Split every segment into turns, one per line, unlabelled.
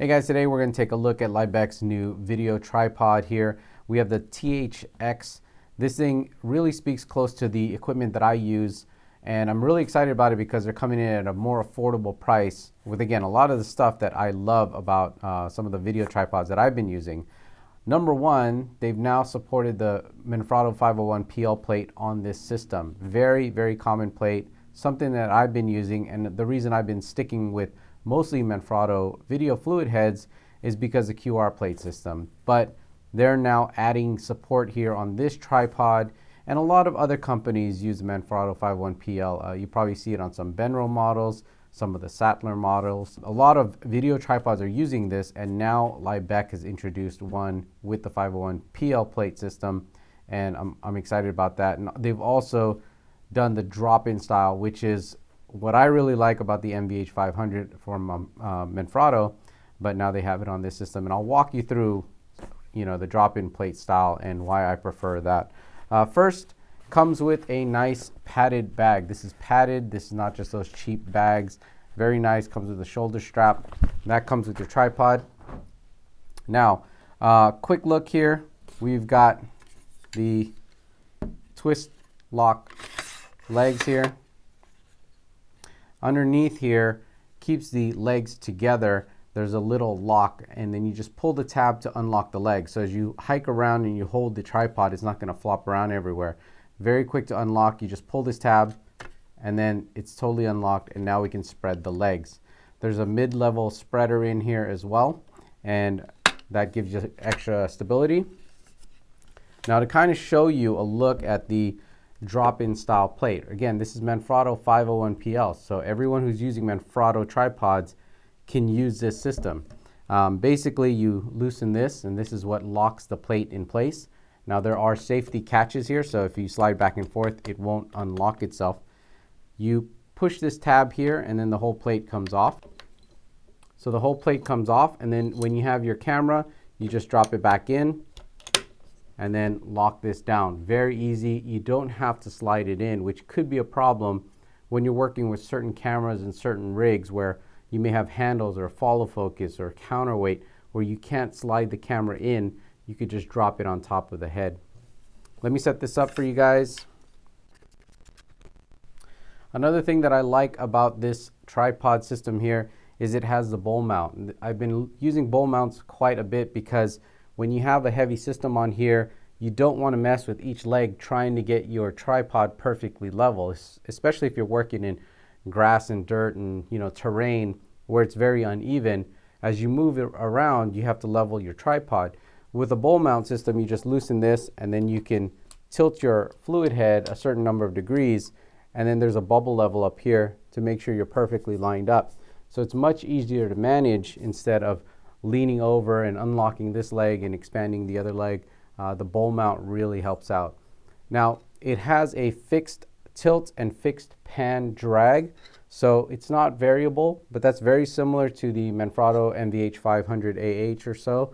Hey guys, today we're going to take a look at LIbec's new video tripod here. We have the THX. This thing really speaks close to the equipment that I use, and I'm really excited about it because they're coming in at a more affordable price with, again, a lot of the stuff that I love about some of the video tripods that I've been using. Number one, they've now supported the Manfrotto 501PL plate on this system. Very, very common plate, something that I've been using, and the reason I've been sticking with mostly Manfrotto video fluid heads is because of the QR plate system. But they're now adding support here on this tripod, and a lot of other companies use the Manfrotto 501PL. You probably see it on some Benro models, some of the Sattler models. A lot of video tripods are using this, and now LIbec has introduced one with the 501PL plate system, and I'm excited about that. And they've also done the drop-in style, which is what I really like about the MVH500 from Manfrotto, but now they have it on this system, and I'll walk you through, the drop-in plate style and why I prefer that. First, comes with a nice padded bag. This is padded. This is not just those cheap bags. Very nice. Comes with a shoulder strap. That comes with your tripod. Now, quick look here. We've got the twist lock legs here. Underneath here keeps the legs together. There's a little lock, and then you just pull the tab to unlock the legs. So as you hike around and you hold the tripod, it's not going to flop around everywhere. Very quick to unlock. You just pull this tab and then it's totally unlocked, and now we can spread the legs. There's a mid-level spreader in here as well, and that gives you extra stability. Now, to kind of show you a look at the drop-in style plate. Again, this is Manfrotto 501PL, so everyone who's using Manfrotto tripods can use this system. Basically, you loosen this, and this is what locks the plate in place. Now, there are safety catches here, so if you slide back and forth, it won't unlock itself. You push this tab here, and then the whole plate comes off. So the whole plate comes off, and then when you have your camera, you just drop it back in, and then lock this down. Very easy. You don't have to slide it in, which could be a problem when you're working with certain cameras and certain rigs where you may have handles or follow focus or counterweight where you can't slide the camera in. You could just drop it on top of the head. Let me set this up for you guys. Another thing that I like about this tripod system here is it has the bowl mount. I've been using bowl mounts quite a bit because when you have a heavy system on here, you don't want to mess with each leg trying to get your tripod perfectly level, especially if you're working in grass and dirt and terrain where it's very uneven. As you move it around, you have to level your tripod. With a bowl mount system, you just loosen this, and then you can tilt your fluid head a certain number of degrees, and then there's a bubble level up here to make sure you're perfectly lined up. So it's much easier to manage instead of leaning over and unlocking this leg and expanding the other leg. The bowl mount really helps out. Now, it has a fixed tilt and fixed pan drag, so it's not variable, but that's very similar to the Manfrotto MVH500AH or so.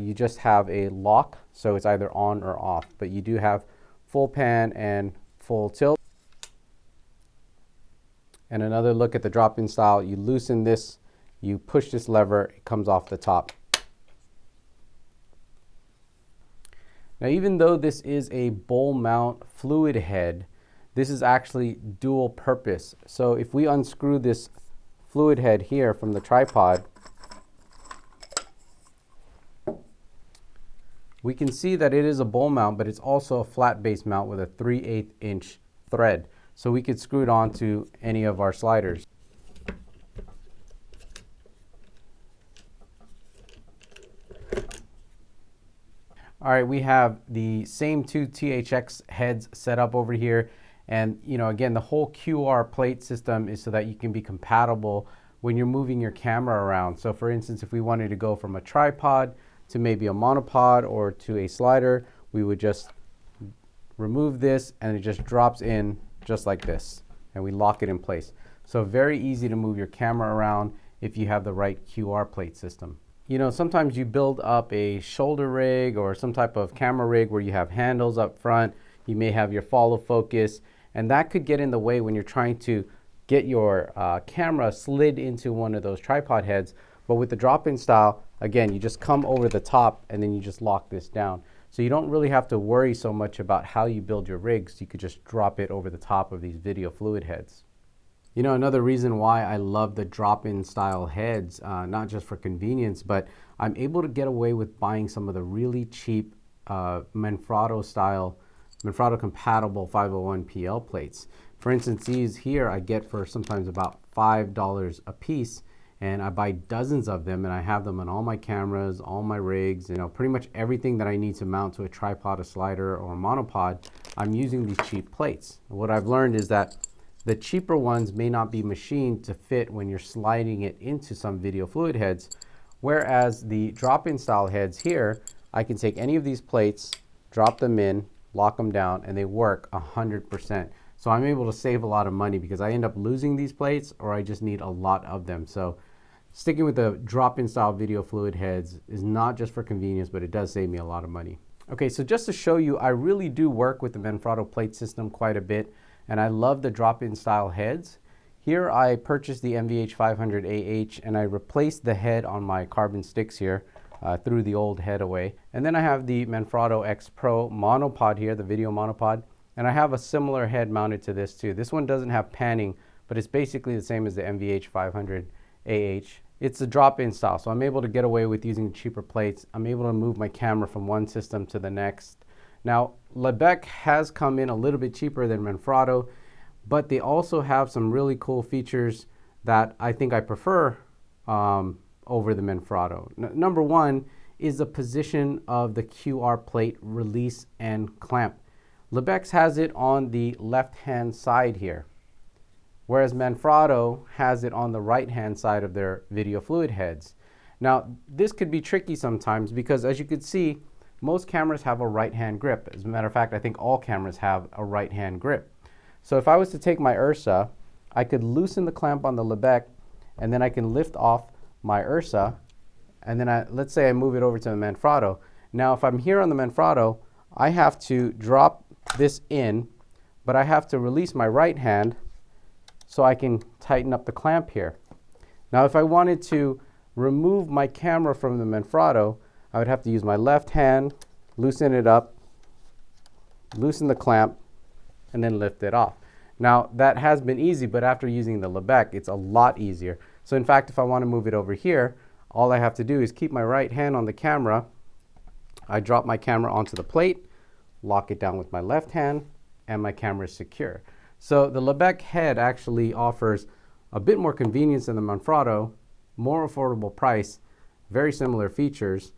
You just have a lock, so it's either on or off, but you do have full pan and full tilt. And another look at the drop-in style. You loosen this, you push this lever, it comes off the top. Now, even though this is a bowl mount fluid head, this is actually dual purpose. So if we unscrew this fluid head here from the tripod, we can see that it is a bowl mount, but it's also a flat base mount with a 3/8 inch thread. So we could screw it onto any of our sliders. All right, we have the same two THX heads set up over here. And again, the whole QR plate system is so that you can be compatible when you're moving your camera around. So for instance, if we wanted to go from a tripod to maybe a monopod or to a slider, we would just remove this and it just drops in just like this, and we lock it in place. So very easy to move your camera around if you have the right QR plate system. Sometimes you build up a shoulder rig or some type of camera rig where you have handles up front. You may have your follow focus, and that could get in the way when you're trying to get your camera slid into one of those tripod heads. But with the drop-in style, again, you just come over the top and then you just lock this down. So you don't really have to worry so much about how you build your rigs. You could just drop it over the top of these video fluid heads. You know, another reason why I love the drop-in style heads, not just for convenience, but I'm able to get away with buying some of the really cheap Manfrotto compatible 501PL plates. For instance, these here I get for sometimes about $5 a piece, and I buy dozens of them, and I have them on all my cameras, all my rigs, you know, pretty much everything that I need to mount to a tripod, a slider, or a monopod. I'm using these cheap plates. What I've learned is that the cheaper ones may not be machined to fit when you're sliding it into some video fluid heads, whereas the drop-in style heads here, I can take any of these plates, drop them in, lock them down, and they work 100%. So I'm able to save a lot of money because I end up losing these plates or I just need a lot of them. So sticking with the drop-in style video fluid heads is not just for convenience, but it does save me a lot of money. Okay, so just to show you, I really do work with the Manfrotto plate system quite a bit, and I love the drop-in style heads. Here I purchased the MVH500AH and I replaced the head on my carbon sticks here, threw the old head away. And then I have the Manfrotto X Pro monopod here, the video monopod, and I have a similar head mounted to this too. This one doesn't have panning, but it's basically the same as the MVH500AH. It's a drop-in style, so I'm able to get away with using cheaper plates. I'm able to move my camera from one system to the next. Now, LIbec has come in a little bit cheaper than Manfrotto, but they also have some really cool features that I think I prefer over the Manfrotto. Number one is the position of the QR plate release and clamp. LIbec has it on the left-hand side here, whereas Manfrotto has it on the right-hand side of their video fluid heads. Now, this could be tricky sometimes because, as you can see, most cameras have a right-hand grip. As a matter of fact, I think all cameras have a right-hand grip. So if I was to take my Ursa, I could loosen the clamp on the LIbec, and then I can lift off my Ursa, and then let's say I move it over to the Manfrotto. Now, if I'm here on the Manfrotto, I have to drop this in, but I have to release my right hand so I can tighten up the clamp here. Now, if I wanted to remove my camera from the Manfrotto, I would have to use my left hand, loosen it up, loosen the clamp, and then lift it off. Now, that has been easy, but after using the LIbec, it's a lot easier. So in fact, if I want to move it over here, all I have to do is keep my right hand on the camera. I drop my camera onto the plate, lock it down with my left hand, and my camera is secure. So the LIbec head actually offers a bit more convenience than the Manfrotto, more affordable price, very similar features.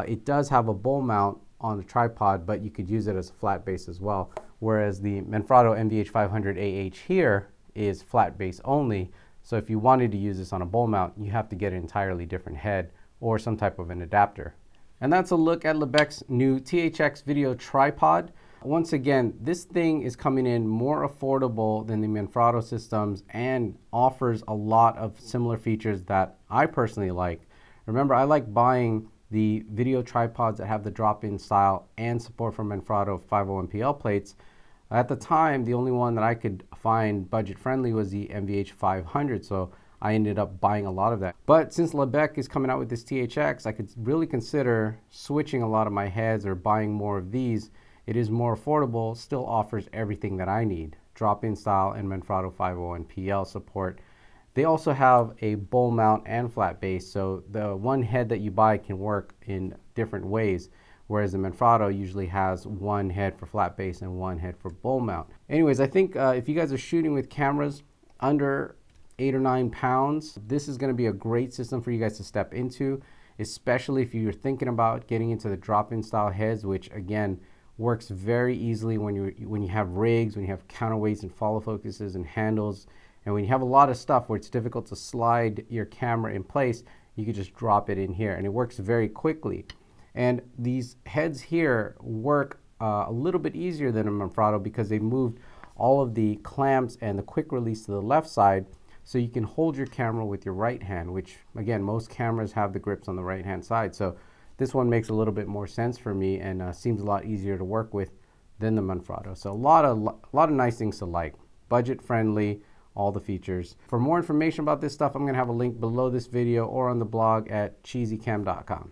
It does have a bowl mount on the tripod, but you could use it as a flat base as well. Whereas the Manfrotto MVH500AH here is flat base only. So if you wanted to use this on a bowl mount, you have to get an entirely different head or some type of an adapter. And that's a look at LIbec's new THX video tripod. Once again, this thing is coming in more affordable than the Manfrotto systems and offers a lot of similar features that I personally like. Remember, I like buying the video tripods that have the drop-in style and support for Manfrotto 501PL plates. At the time, the only one that I could find budget-friendly was the MVH500, so I ended up buying a lot of that. But since LIbec is coming out with this THX, I could really consider switching a lot of my heads or buying more of these. It is more affordable, still offers everything that I need, drop-in style and Manfrotto 501PL support. They also have a bowl mount and flat base, so the one head that you buy can work in different ways, whereas the Manfrotto usually has one head for flat base and one head for bowl mount. Anyways, I think if you guys are shooting with cameras under 8 or 9 pounds, this is going to be a great system for you guys to step into, especially if you're thinking about getting into the drop-in style heads, which again works very easily when you have rigs, when you have counterweights and follow focuses and handles. And when you have a lot of stuff where it's difficult to slide your camera in place, you can just drop it in here and it works very quickly. And these heads here work a little bit easier than a Manfrotto because they moved all of the clamps and the quick release to the left side, so you can hold your camera with your right hand, which again, most cameras have the grips on the right hand side. So this one makes a little bit more sense for me and seems a lot easier to work with than the Manfrotto. So a lot of nice things to like. Budget friendly, all the features. For more information about this stuff, I'm going to have a link below this video or on the blog at cheesycam.com.